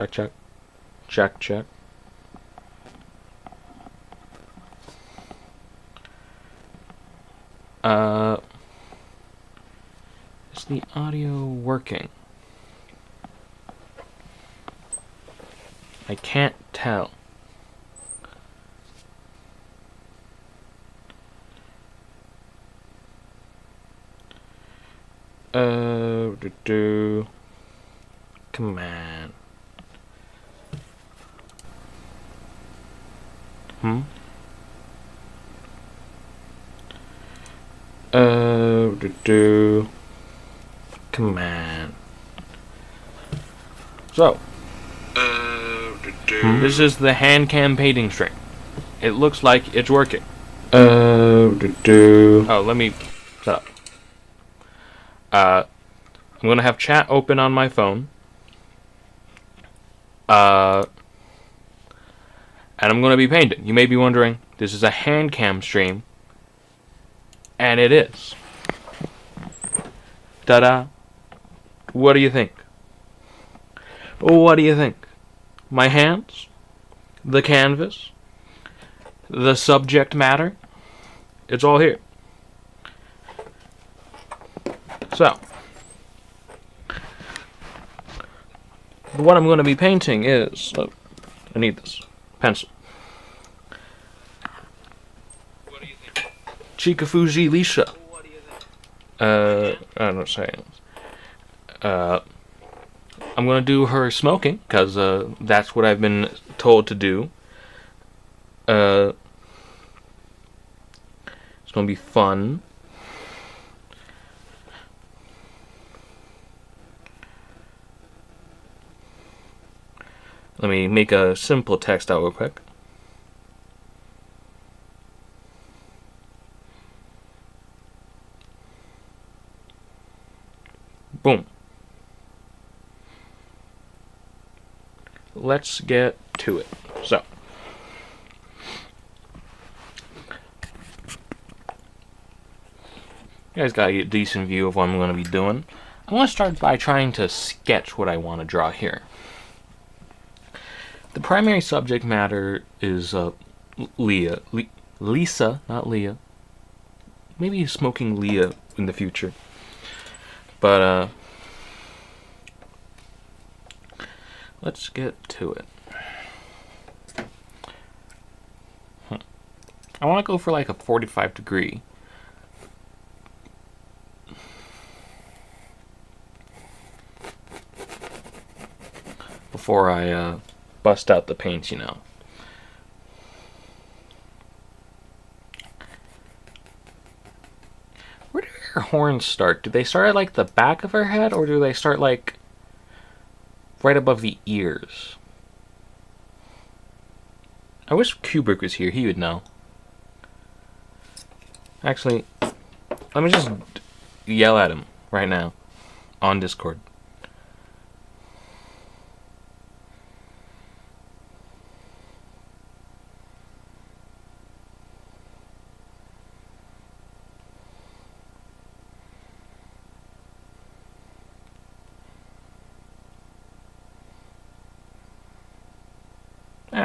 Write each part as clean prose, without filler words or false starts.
Check, check. Check, check. Is the audio working? I can't tell. Come on. Come on. So. This is the HANDCAM painting string. It looks like it's working. Oh, let me set up. I'm gonna have chat open on my phone. And I'm gonna be painting. You may be wondering, this is a HANDCAM stream. And it is. Ta-da. What do you think? What do you think? My hands? The canvas? The subject matter? It's all here. So, what I'm going to be painting is... Oh, I need this. Pencil. What do you think? Chikafuji Lisha. What do you think? I'm not saying. I'm going to do her smoking, because that's what I've been told to do. It's going to be fun. Let me make a simple text out real quick. Boom. Let's get to it. So, you guys got a decent view of what I'm going to be doing. I want to start by trying to sketch what I want to draw here. The primary subject matter is Lisa, not Leah. Maybe smoking Leah in the future. But, let's get to it. I want to go for like a 45 degree. Before I bust out the paints, you know. Where do her horns start? Do they start at like the back of her head, or do they start like right above the ears? I wish Kubrick was here. He would know. Actually, let me just yell at him right now on Discord.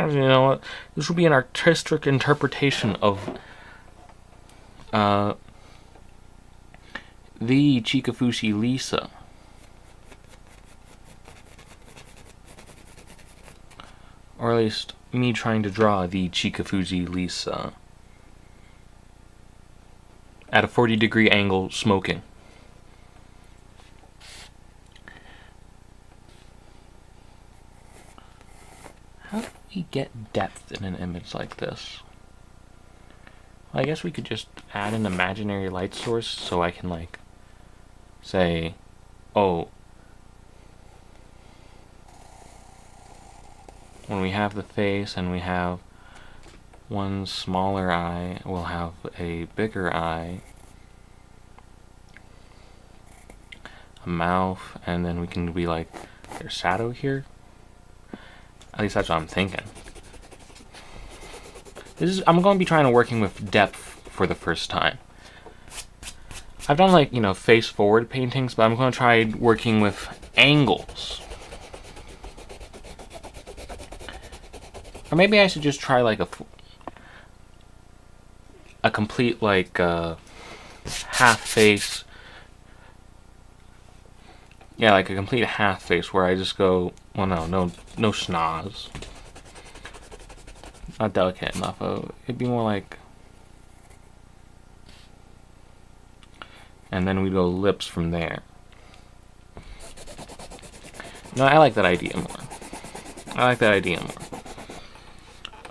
You know what? This will be an artistic interpretation of the Chikafushi Lisa. Or at least me trying to draw the Chikafushi Lisa at a 40-degree angle smoking. How do we get depth in an image like this? Well, I guess we could just add an imaginary light source so I can like say, oh, when we have the face and we have one smaller eye, we'll have a bigger eye, a mouth, and then we can be like, there's shadow here. At least that's what I'm thinking. I'm going to be trying to working with depth for the first time. I've done like, you know, face forward paintings, but I'm going to try working with angles. Or maybe I should just try like a complete like half face. Yeah, like a complete half face where I just go, well, no schnoz. Not delicate enough. It'd be more like, and then we go lips from there. No, I like that idea more.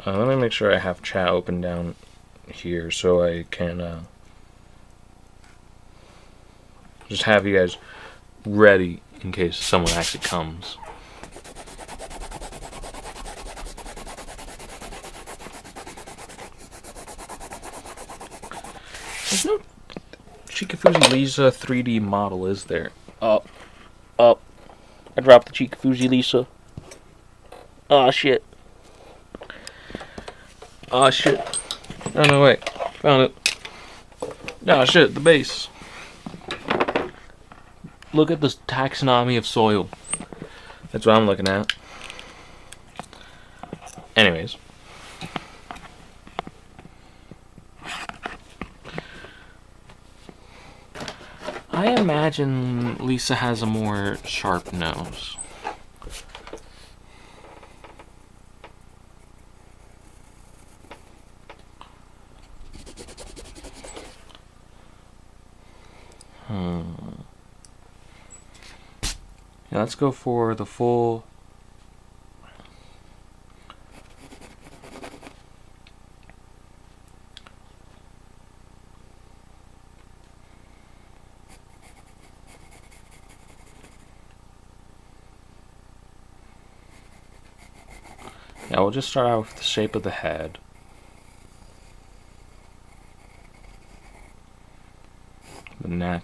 Let me make sure I have chat open down here so I can just have you guys ready in case someone actually comes. There's no Chikafuji Lisa 3D model, is there? Up. I dropped the Chikafuji Lisa. Aw, shit. Oh, no, wait. Found it. Oh, shit, the base. Look at this taxonomy of soil. That's what I'm looking at. Anyways. I imagine Lisa has a more sharp nose. Yeah, let's go for the full. Yeah, we'll just start out with the shape of the head. The neck.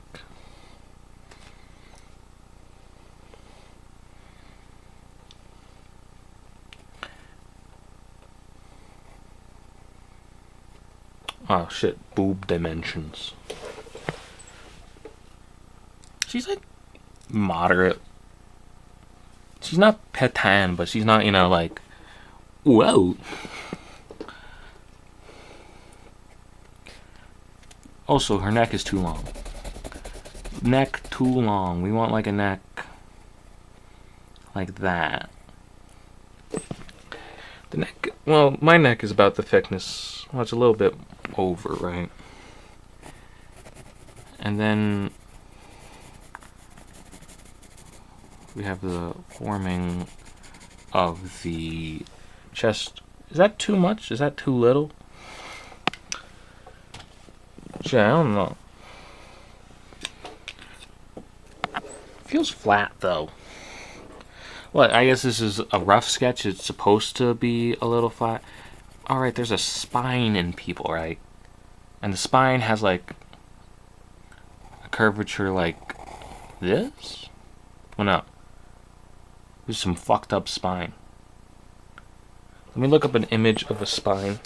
Oh shit, boob dimensions. She's like moderate. She's not petan, but she's not, like, whoa. Also, her neck is too long. Neck too long. We want like a neck like that. The neck, well, my neck is about the thickness. Well, it's a little bit over, right? And then we have the forming of the chest. Is that too much? Is that too little? Yeah, I don't know. Feels flat though. Well, I guess this is a rough sketch. It's supposed to be a little flat. Alright, there's a spine in people, right? And the spine has like a curvature like this? Well, no. There's some fucked up spine. Let me look up an image of a spine.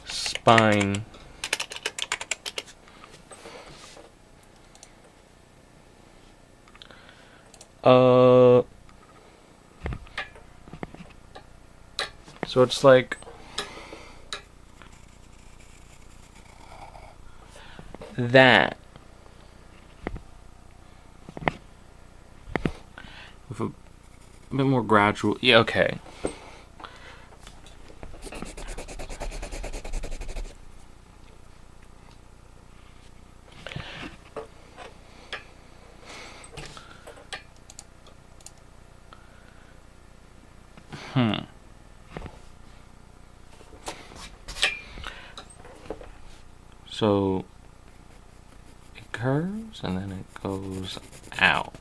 Spine. So it's like that with a bit more gradual. Yeah, okay. So it curves and then it goes out.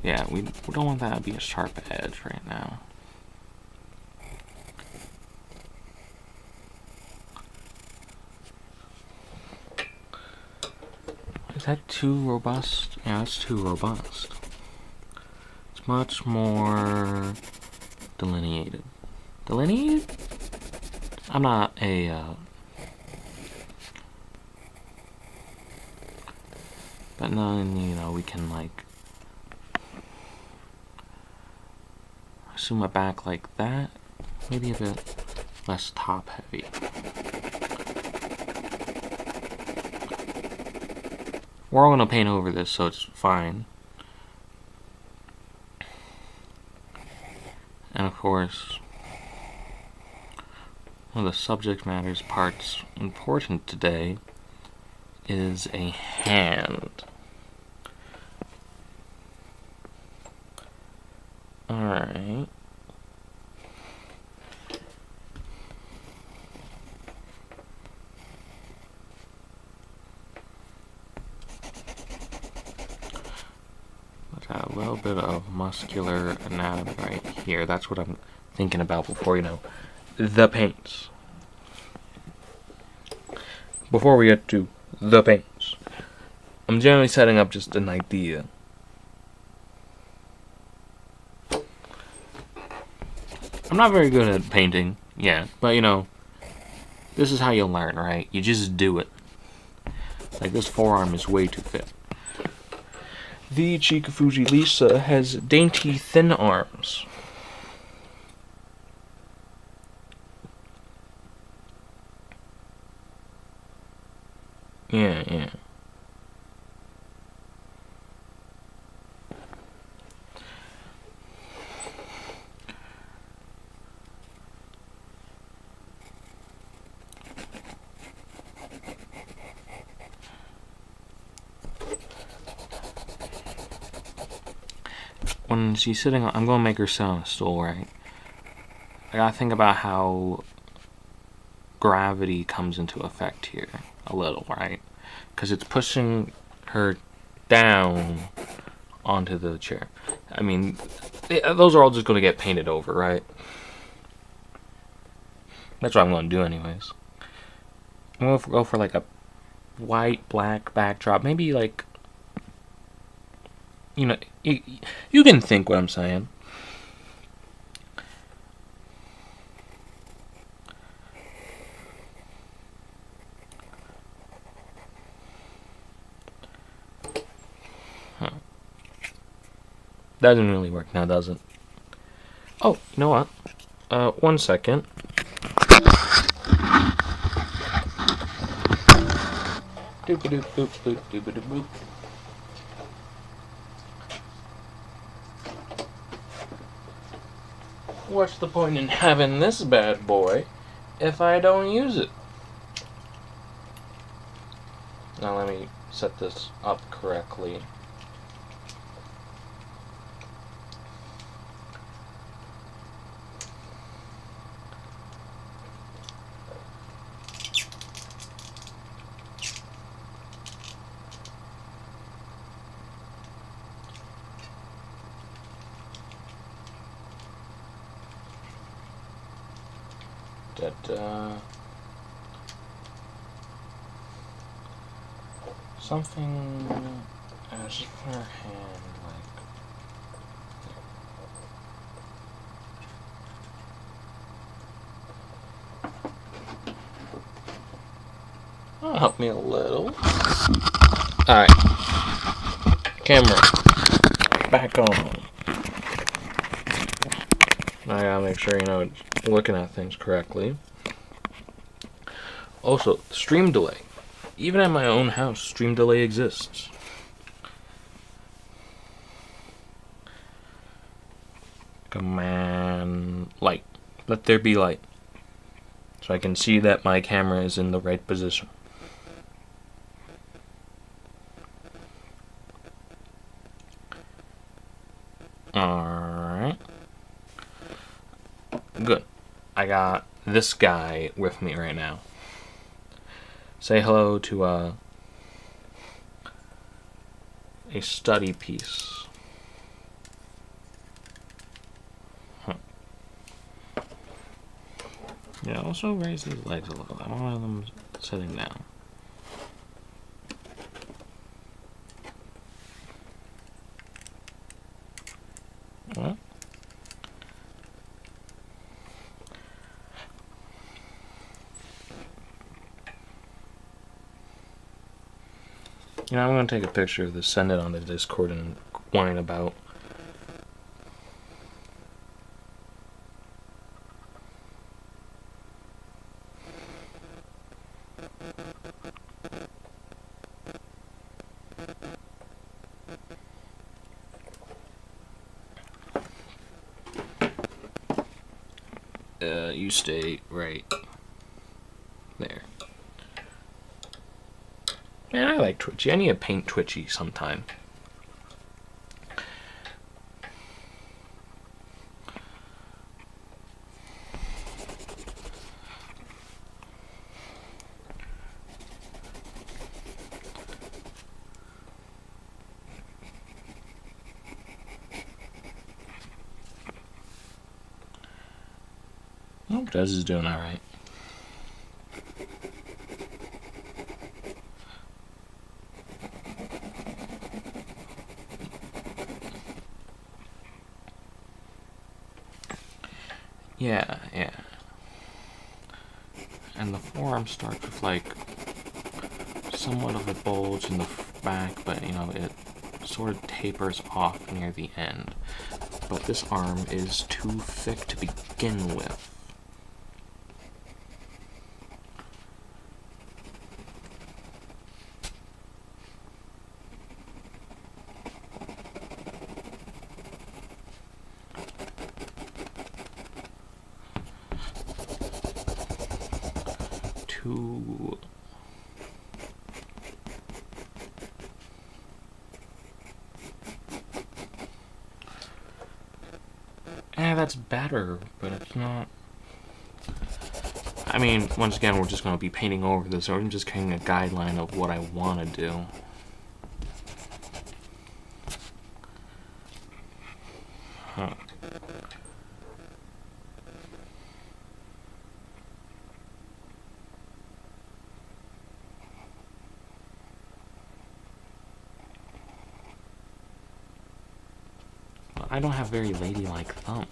Yeah, we don't want that to be a sharp edge right now. Is that too robust? Yeah, that's too robust. It's much more delineated. Delineated? I'm not a But then, you know, we can like assume a back like that, maybe a bit less top heavy. We're all gonna paint over this, so it's fine. And of course, one of the subject matter's parts important today is a hand. Alright. Got a little bit of muscular anatomy right here. That's what I'm thinking about before, you know, the paints. Before we get to the paints, I'm generally setting up just an idea. I'm not very good at painting, yeah, but you know, this is how you learn, right? You just do it. Like, this forearm is way too thin. The Chikafuji Lisa has dainty, thin arms. Yeah. When she's sitting on, I'm going to make her sit on a stool, right? I gotta think about how gravity comes into effect here a little, right? Because it's pushing her down onto the chair. I mean, those are all just going to get painted over, right? That's what I'm going to do anyways. I'm going to go for like a white, black backdrop. Maybe like, you know, you can think what I'm saying. That doesn't really work now, does it? Oh, you know what? 1 second. Doop-a-doop-boop-boop-doop-a-doop-boop. What's the point in having this bad boy if I don't use it? Now let me set this up correctly. Something as her hand, like. That'll help me a little. Alright. Camera. Back on. Now I gotta make sure, you know, it's looking at things correctly. Also, stream delay. Even at my own house, stream delay exists. Command light. Let there be light. So I can see that my camera is in the right position. Alright. Good. I got this guy with me right now. Say hello to a study piece. Yeah, also raise his legs a little. I don't want them sitting down. What? You know, I'm gonna take a picture of this, send it on the Discord, and whine about. You stay right there. Man, I like Twitchy. I need to paint Twitchy sometime. I hope Des is doing alright. Yeah. And the forearm starts with like somewhat of a bulge in the back, but you know, it sort of tapers off near the end. But this arm is too thick to begin with. That's better, but it's not. I mean, once again, we're just going to be painting over this, or I'm just getting a guideline of what I want to do. Huh. I don't have very ladylike thumbs.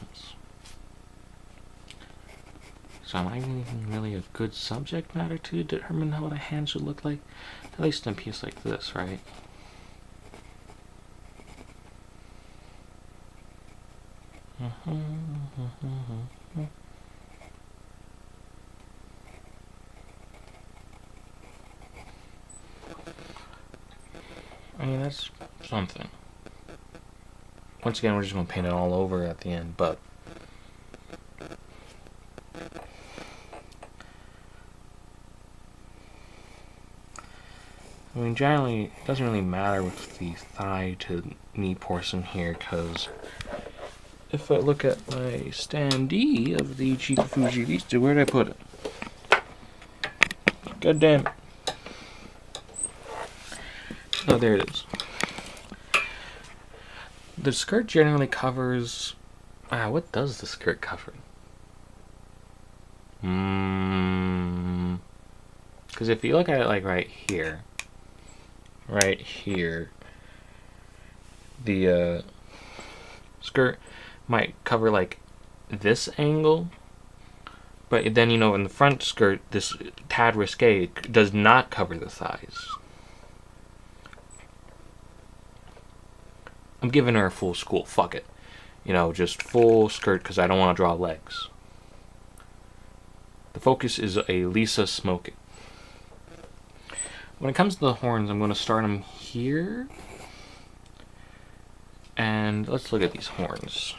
So am I even really a good subject matter to determine what a hand should look like? At least in a piece like this, right? I mean, that's something. Once again, we're just going to paint it all over at the end, but I mean, generally, it doesn't really matter with the thigh to knee portion here, because if I look at my standee of the Chikufuji Vista, where did I put it? God damn it. Oh, there it is. The skirt generally covers... what does the skirt cover? Because if you look at it like right here, the skirt might cover like this angle, but then, you know, in the front skirt, this tad risque does not cover the thighs. I'm giving her a full school, fuck it. You know, just full skirt because I don't want to draw legs. The focus is a Lisa smoking. When it comes to the horns, I'm going to start them here. And let's look at these horns.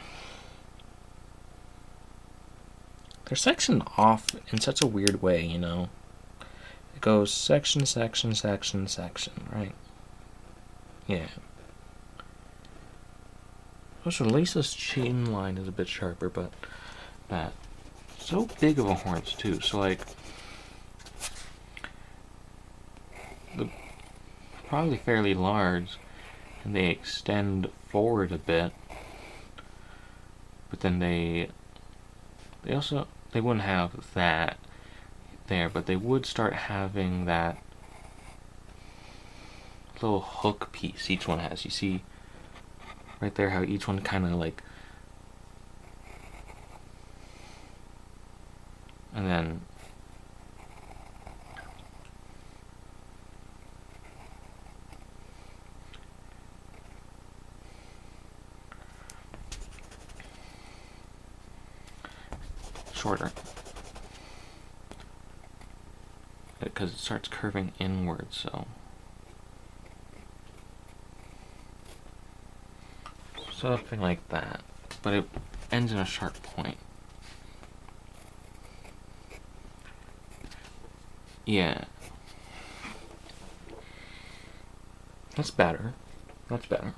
They're sectioned off in such a weird way, you know. It goes section, section, section, section, right? Yeah. Also, Lisa's chin line is a bit sharper, but that. So big of a horns, too. So, like, probably fairly large, and they extend forward a bit, but then they wouldn't have that there, but they would start having that little hook piece each one has. You see right there how each one kind of like, and then shorter. Because it starts curving inward, so. Something like that. But it ends in a sharp point. Yeah. That's better. That's better.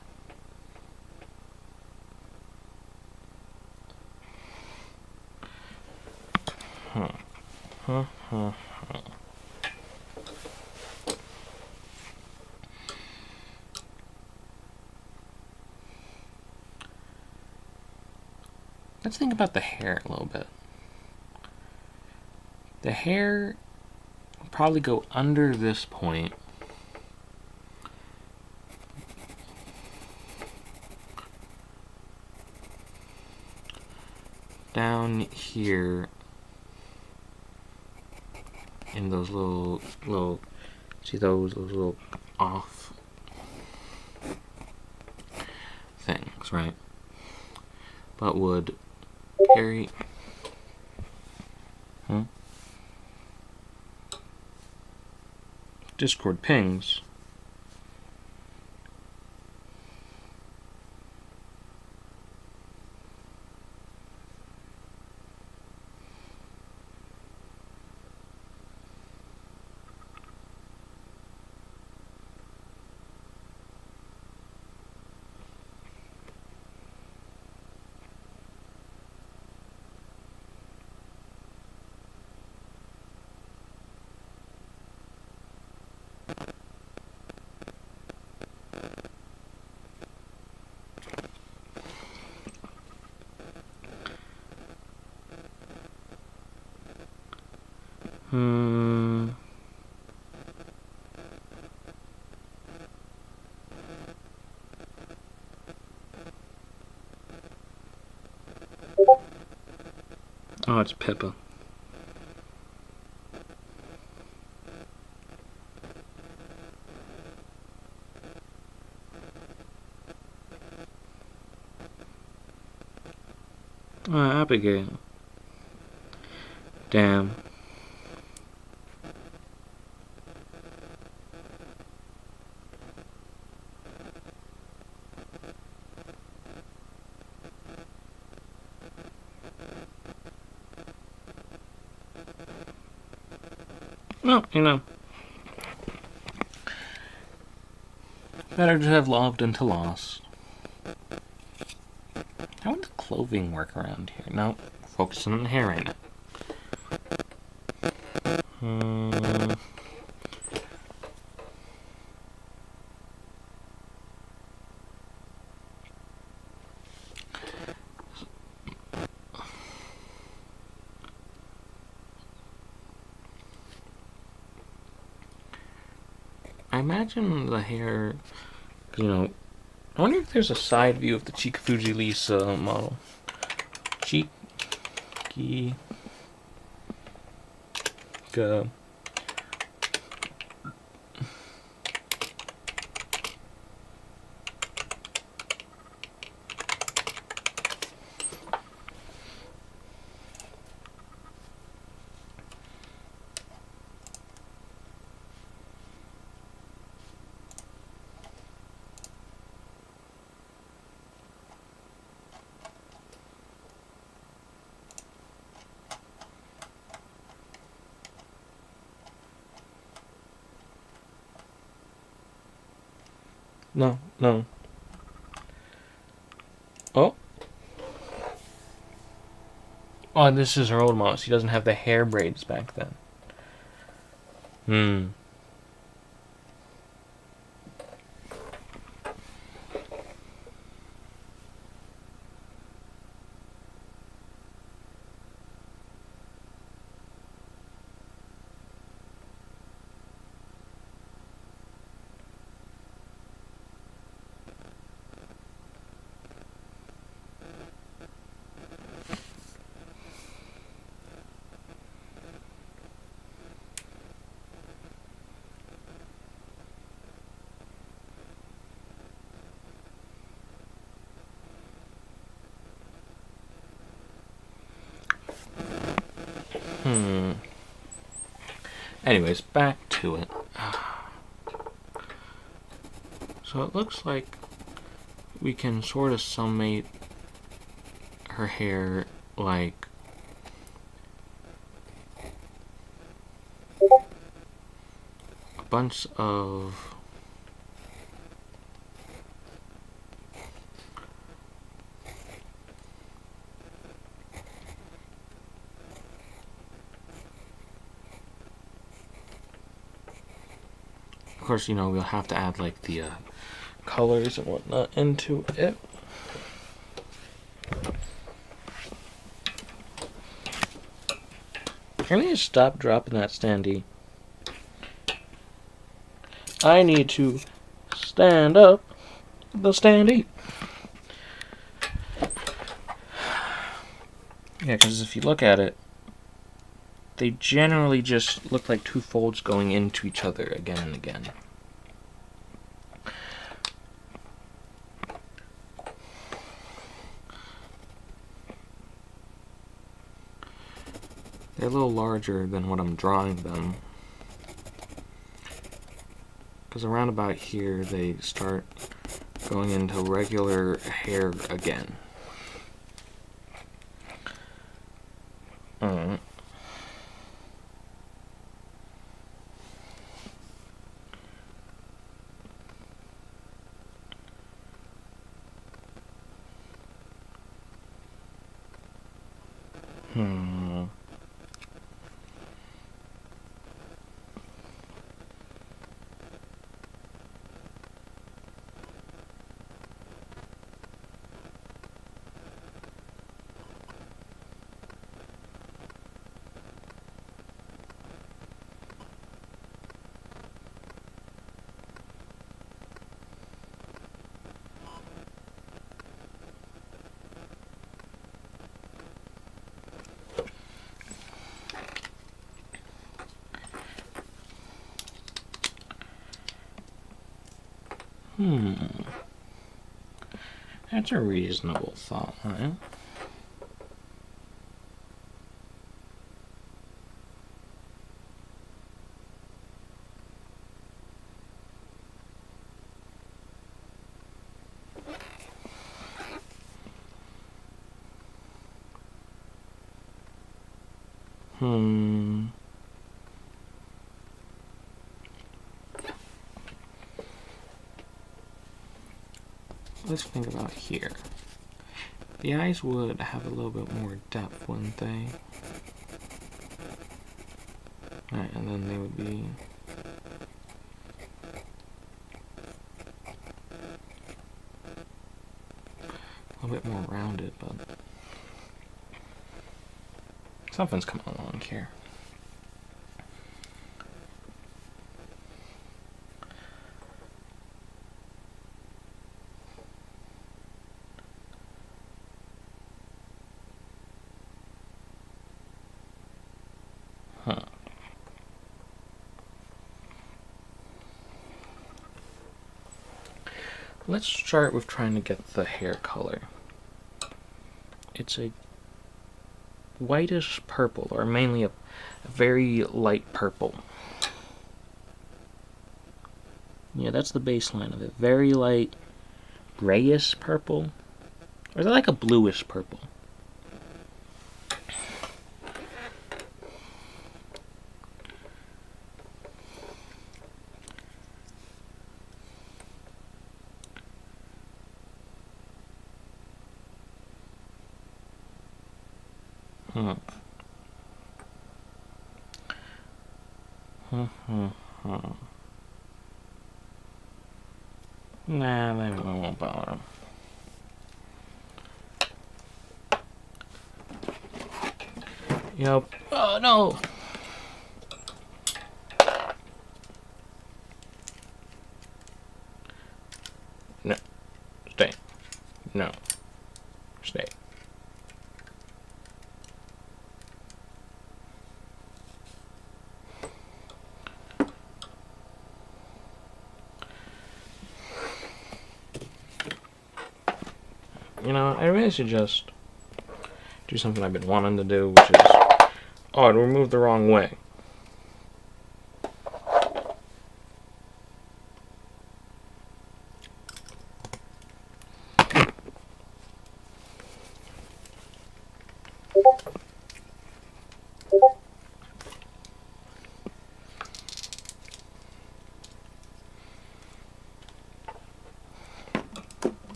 Let's think about the hair a little bit. The hair will probably go under this point. Down here in those little see those little off things, right? But would carry Discord pings. Oh, it's Pippa. Oh, Abigail. Damn. Well, you know. Better to have loved than to lost. How would the clothing work around here? No, focusing on the hair right now. I imagine the hair, you know, I wonder if there's a side view of the Chikufuji Lisa model. Chiki. Go. No, no. Oh. Oh, this is her old model. She doesn't have the hair braids back then. Anyways, back to it. So it looks like we can sort of summate her hair like a bunch of of course, you know, we'll have to add like the colors and whatnot into it. I need to stop dropping that standee. I need to stand up the standee. Yeah, because if you look at it, they generally just look like two folds going into each other again and again. They're a little larger than what I'm drawing them, because around about here they start going into regular hair again. That's a reasonable thought, right? Let's think about here. The eyes would have a little bit more depth, wouldn't they? Alright, and then they would be a little bit more rounded, but something's coming along here. Let's start with trying to get the hair color. It's a whitish purple, or mainly a very light purple. Yeah, that's the baseline of it. Very light grayish purple. Or is it like a bluish purple? Nah, they won't bother. You know, oh no! No. Stay. No. Stay. You know, I really should just do something I've been wanting to do, which is Oh, it moved the wrong way.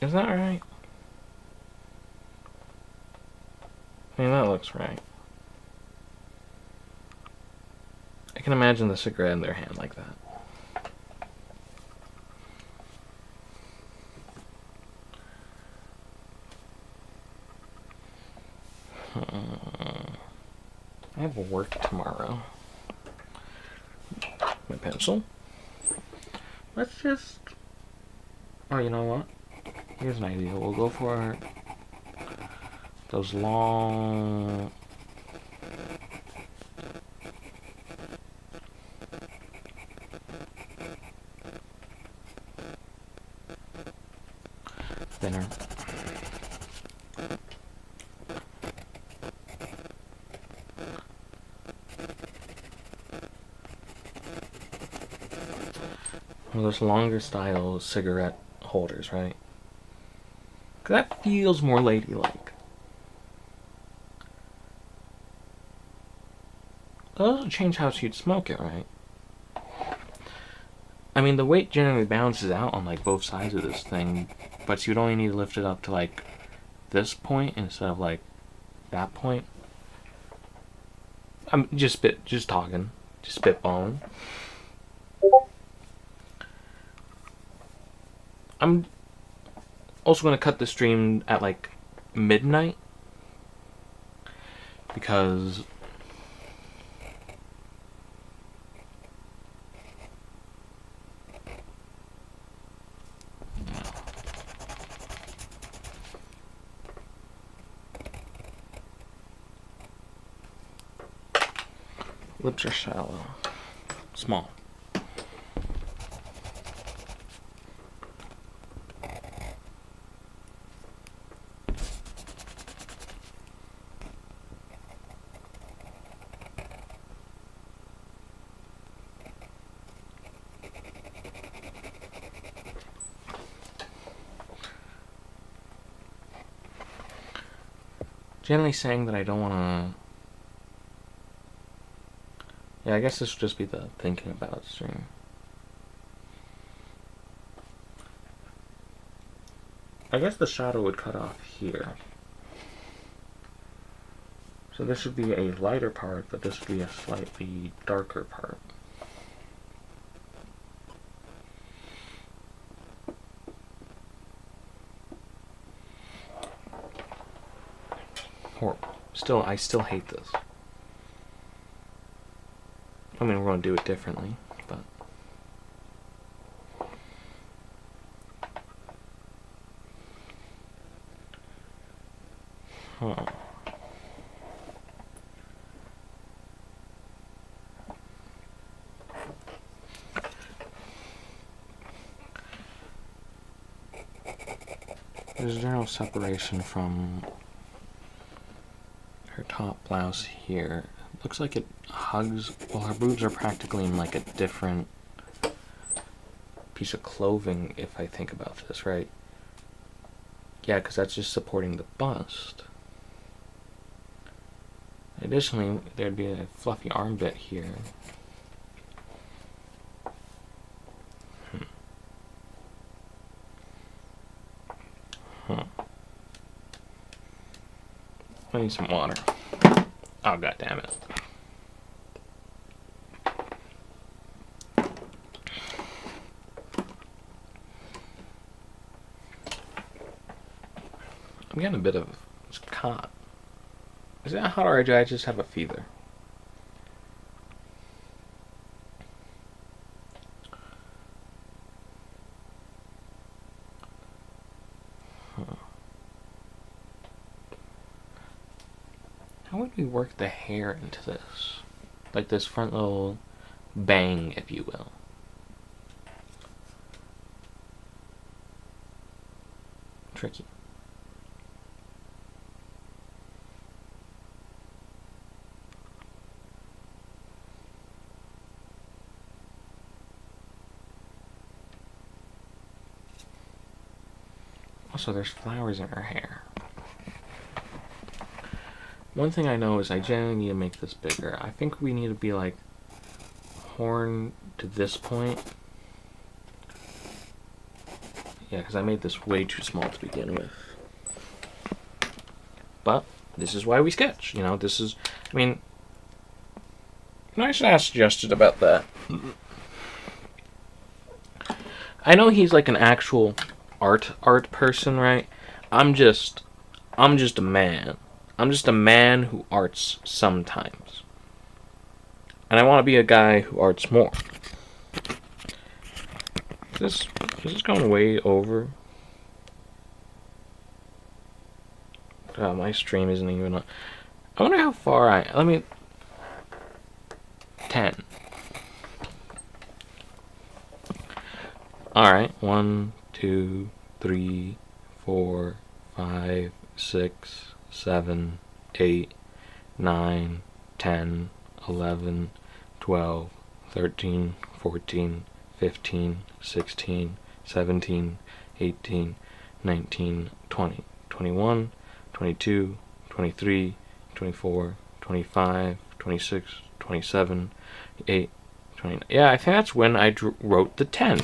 Is that right? I mean, that looks right. I can imagine the cigarette in their hand like that. I have work tomorrow. My pencil. Let's just... Oh, you know what? Here's an idea. We'll go for those long... thinner. Well, those longer style cigarette holders, right? 'Cause that feels more ladylike. That doesn't change how you'd smoke it, right? I mean, the weight generally balances out on like both sides of this thing, but you'd only need to lift it up to like this point instead of like that point. I'm just talking, just spitballing. I'm also going to cut the stream at like midnight because lips are shallow, small. Generally saying that I don't want to... Yeah, I guess this would just be the thinking about stream. I guess the shadow would cut off here. So this would be a lighter part, but this would be a slightly darker part. Still, I still hate this. I mean, we're going to do it differently, but... Huh. There's general separation from her top blouse here. Looks like it hugs... Well, her boobs are practically in like a different piece of clothing, if I think about this, right? Yeah, because that's just supporting the bust. Additionally, there'd be a fluffy armpit here. Huh. I need some water. Oh, god damn it. I'm getting a bit of hot. Is that hot or do I just have a fever? How would we work the hair into this? Like this front little bang, if you will. Tricky. Also, there's flowers in her hair. One thing I know is I generally need to make this bigger. I think we need to be like horn to this point. Yeah, because I made this way too small to begin with. But this is why we sketch. You know, this is, I mean, I should ask Justin about that. I know he's like an actual art person, right? I'm just a man. I'm just a man who arts sometimes. And I want to be a guy who arts more. Is this going way over? My stream isn't even on. I wonder how far let me... 10. Alright, 1, 2, 3, 4, 5, 6, 7, 8, 9, 10, 11, 12, 13, 14, 15, 16, 17, 18, 19, 20, 21, 22, 23, 24, 25, 26, 27, 28, 29. Yeah, I think that's when I wrote the 10.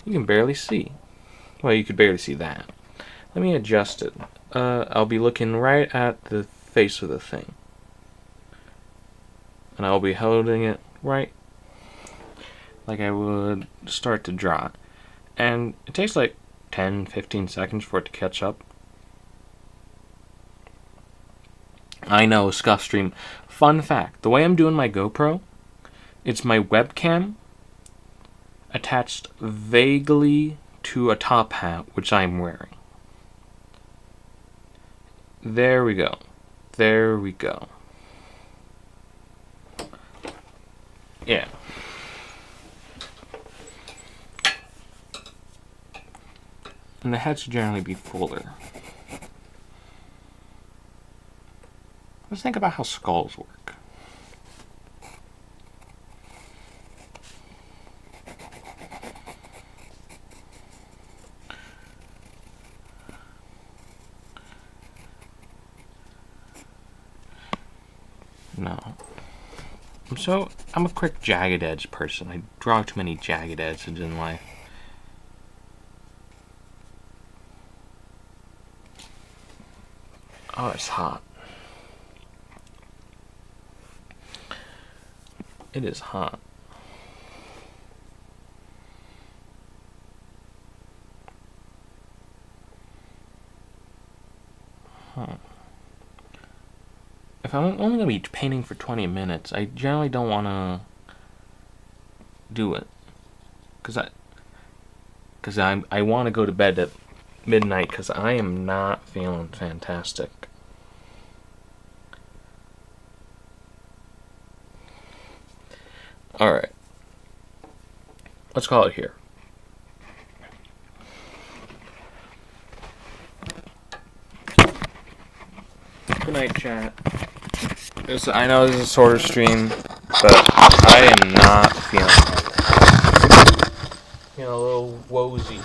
You can barely see. Well, you could barely see that. Let me adjust it. I'll be looking right at the face of the thing. And I'll be holding it right like I would start to draw it. And it takes like 10-15 seconds for it to catch up. I know, Scuff Stream. Fun fact, the way I'm doing my GoPro, it's my webcam attached vaguely to a top hat, which I'm wearing. There we go. There we go. Yeah. And the head should generally be fuller. Let's think about how skulls work. No. I'm a quick jagged edge person. I draw too many jagged edges in life. Oh, it's hot. It is hot. If I'm only going to be painting for 20 minutes, I generally don't want to do it. Because I want to go to bed at midnight because I am not feeling fantastic. Alright. Let's call it here. Good night, chat. I know this is a shorter stream, but I am not feeling a little woozy.